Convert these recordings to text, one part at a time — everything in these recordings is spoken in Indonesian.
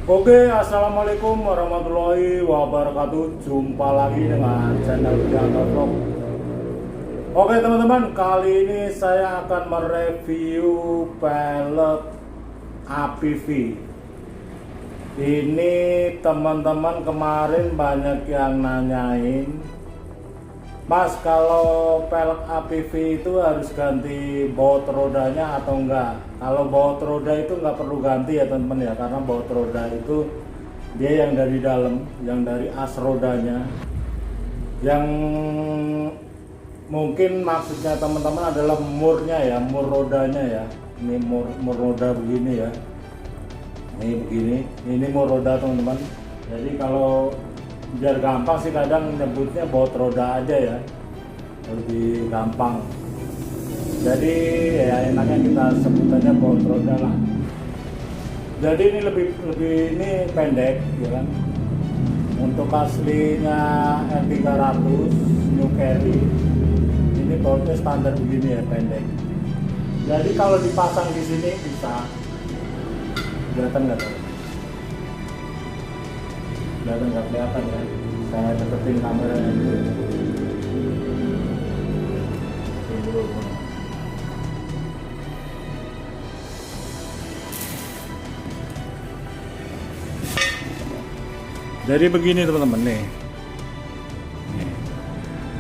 Assalamualaikum warahmatullahi wabarakatuh. Jumpa lagi dengan channel Bianca Vlog. Teman-teman, kali ini saya akan mereview pelek APV. Ini teman-teman kemarin banyak yang nanyain, Mas, kalau pelek APV itu harus ganti baut rodanya atau enggak? Kalau baut roda itu enggak perlu ganti ya teman-teman ya, karena baut roda itu dia yang dari dalam, yang dari as rodanya. Yang mungkin maksudnya teman-teman adalah murnya ya, mur rodanya ya. Ini mur roda begini ya. Ini begini, ini mur roda teman-teman. Jadi kalau biar gampang sih kadang nyebutnya baut roda aja ya, lebih gampang. Jadi ya enaknya kita sebut aja baut roda lah. Jadi ini lebih ini pendek ya kan. Untuk aslinya R300 New Carry ini bautnya standar begini ya, pendek. Jadi kalau dipasang di sini bisa kelihatan nggak tuh? Nggak kelihatan ya, saya deketin kameranya dulu. Jadi begini teman-teman nih.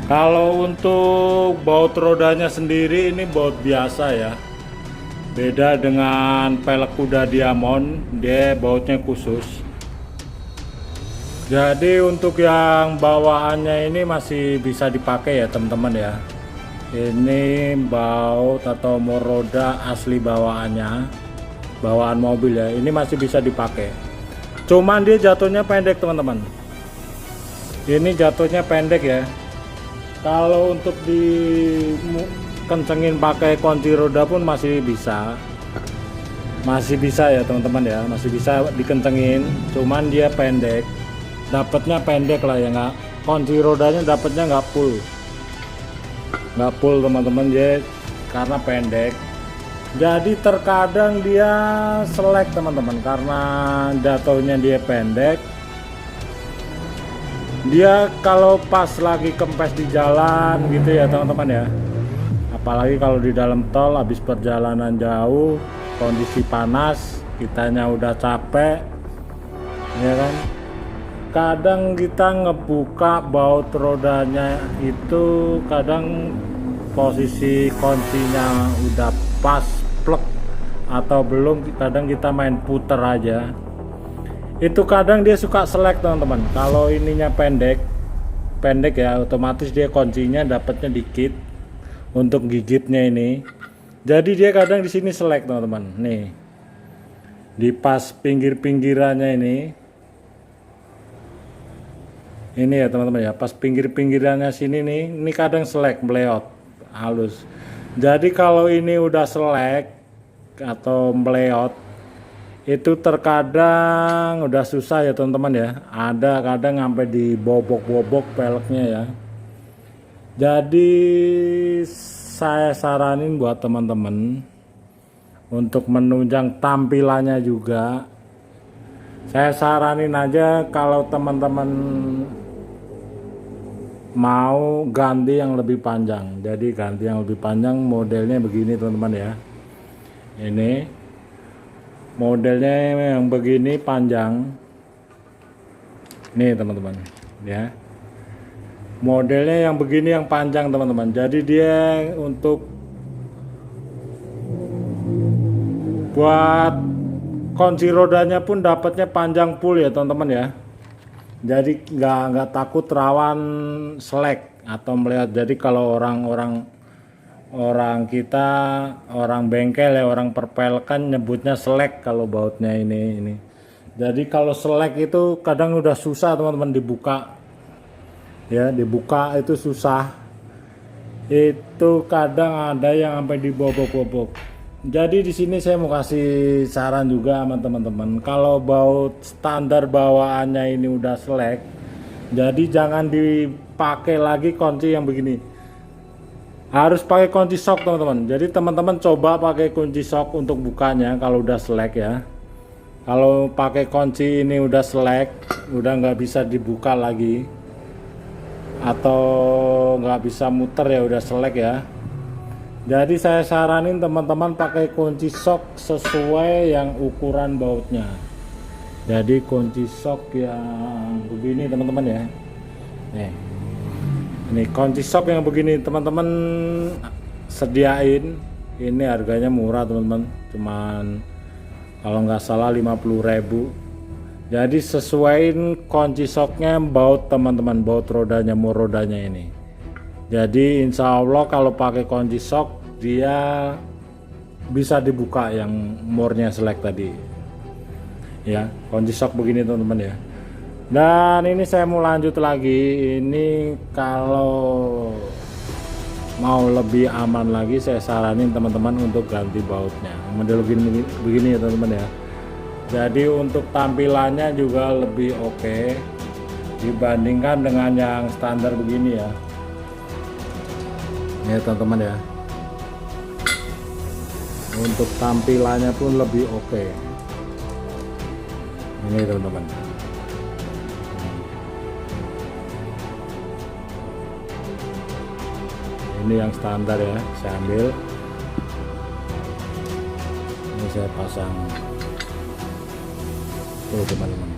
Kalau untuk baut rodanya sendiri ini baut biasa ya, beda dengan pelek kuda diamond, dia bautnya khusus. Jadi untuk yang bawaannya ini masih bisa dipakai ya teman-teman ya. Ini baut atau mur roda asli bawaannya, bawaan mobil ya, ini masih bisa dipakai. Cuman dia jatuhnya pendek teman-teman. Ini jatuhnya pendek ya. Kalau untuk dikencengin pakai kunci roda pun masih bisa. Masih bisa ya teman-teman ya, masih bisa dikencengin, cuman dia pendek. Dapatnya pendek lah ya, nggak, kunci rodanya dapatnya nggak full teman-teman ya, karena pendek. Jadi terkadang dia selek teman-teman, karena jatuhnya dia pendek. Dia kalau pas lagi kempes di jalan gitu ya teman-teman ya, apalagi kalau di dalam tol habis perjalanan jauh, kondisi panas, kitanya udah capek ya kan, kadang kita ngebuka baut rodanya itu kadang posisi kuncinya udah pas plek atau belum, kadang kita main puter aja, itu kadang dia suka selek teman-teman. Kalau ininya pendek ya, otomatis dia kuncinya dapatnya dikit untuk gigitnya ini, jadi dia kadang di sini selek teman-teman. Nih di pas pinggir-pinggirannya ini ya teman-teman ya, pas pinggir-pinggirannya sini nih, ini kadang selek, meleot halus. Jadi kalau ini udah selek atau meleot itu terkadang udah susah ya teman-teman ya, ada kadang sampai dibobok-bobok peleknya ya. Jadi saya saranin buat teman-teman untuk menunjang tampilannya juga, saya saranin aja kalau teman-teman mau ganti yang lebih panjang. Jadi ganti yang lebih panjang, modelnya begini teman-teman ya. Ini modelnya yang begini panjang. Nih teman-teman ya. Modelnya yang begini yang panjang teman-teman. Jadi dia untuk buat kunci rodanya pun dapatnya panjang full ya teman-teman ya. Jadi nggak takut rawan selek atau melihat. Jadi kalau orang kita, orang bengkel ya, orang perpelkan nyebutnya selek kalau bautnya ini. Jadi kalau selek itu kadang udah susah teman-teman dibuka ya, dibuka itu susah. Itu kadang ada yang sampai dibobok-bobok. Jadi di sini saya mau kasih saran juga sama teman-teman, kalau baut standar bawaannya ini udah selek, jadi jangan dipakai lagi kunci yang begini. Harus pakai kunci sok teman-teman. Jadi teman-teman coba pakai kunci sok untuk bukanya kalau udah selek ya. Kalau pakai kunci ini udah selek, udah nggak bisa dibuka lagi, atau nggak bisa muter ya, udah selek ya. Jadi saya saranin teman-teman pakai kunci sok sesuai yang ukuran bautnya. Jadi kunci sok yang begini teman-teman ya. Nih, ini kunci sok yang begini teman-teman sediain. Ini harganya murah teman-teman, cuman kalau nggak salah 50.000. Jadi sesuaiin kunci soknya baut teman-teman, baut rodanya, mur rodanya ini. Jadi insya Allah kalau pakai kunci sok dia bisa dibuka yang murnya selek tadi ya. Kunci sok begini teman-teman ya. Dan ini saya mau lanjut lagi. Ini kalau mau lebih aman lagi saya saranin teman-teman untuk ganti bautnya, model begini ya teman-teman ya. Jadi untuk tampilannya juga lebih oke dibandingkan dengan yang standar begini ya. Ya teman-teman ya, untuk tampilannya pun lebih oke. Ini teman-teman. Ini yang standar ya, saya ambil. Ini saya pasang tuh teman-teman.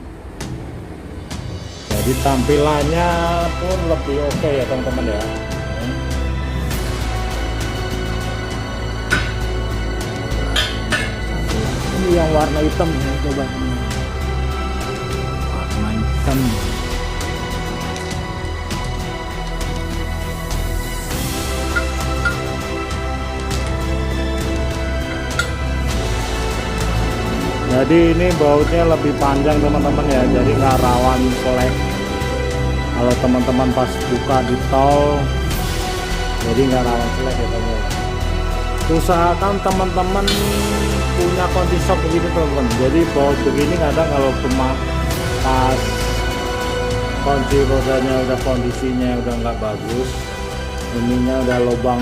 Jadi tampilannya pun lebih oke ya teman-teman ya. Ini yang warna hitam ya, coba warna hitam. Jadi ini bautnya lebih panjang teman-teman ya, jadi nggak rawan selek kalau teman-teman pas buka di tol, jadi nggak rawan selek ya teman-teman. Usahakan teman-teman punya kunci sok begini teman-teman. Jadi baut begini kadang kalau cuma pas kunci rodanya udah kondisinya udah nggak bagus, ininya udah lubang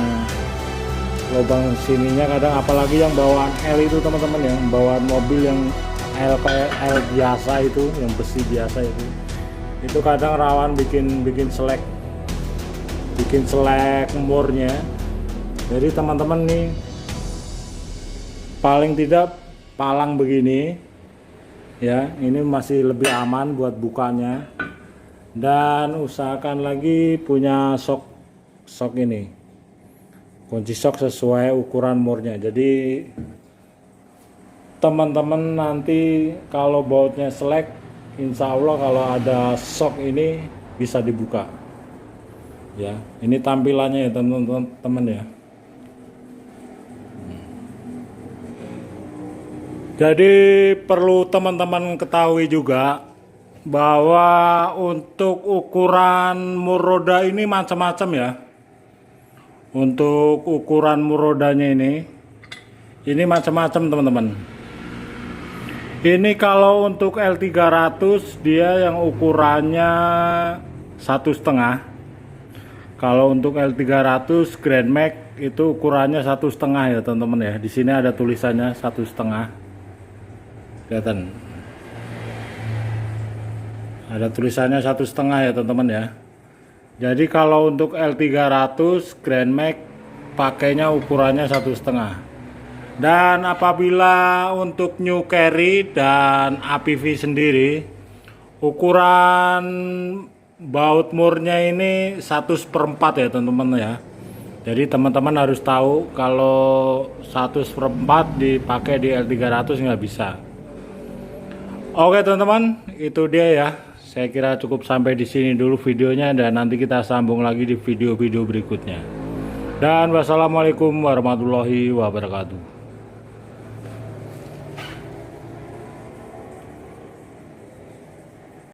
sininya kadang, apalagi yang bawaan L itu teman-teman ya, bawaan mobil yang L biasa itu, yang besi biasa itu kadang rawan bikin selek murnya. Jadi teman-teman nih paling tidak palang begini ya, ini masih lebih aman buat bukanya. Dan usahakan lagi punya sok ini, kunci sok sesuai ukuran murnya. Jadi teman-teman nanti kalau bautnya selek, insya Allah kalau ada sok ini bisa dibuka ya. Ini tampilannya ya teman-teman ya. Jadi perlu teman-teman ketahui juga bahwa untuk ukuran mur roda ini macam-macam ya. Untuk ukuran mur rodanya ini macam-macam teman-teman. Ini kalau untuk L300 dia yang ukurannya 1,5. Kalau untuk L300 Grand Max itu ukurannya 1,5 ya teman-teman ya. Di sini ada tulisannya 1,5. Kelihatan. Ada tulisannya 1,5 ya teman-teman ya. Jadi kalau untuk L300 Grand Max pakainya ukurannya 1,5. Dan apabila untuk New Carry dan APV sendiri ukuran baut murnya ini 1/4 ya teman-teman ya. Jadi teman-teman harus tahu kalau 1/4 dipakai di L300 nggak bisa. Oke teman-teman, itu dia ya. Saya kira cukup sampai di sini dulu videonya, dan nanti kita sambung lagi di video-video berikutnya. Dan wassalamualaikum warahmatullahi wabarakatuh.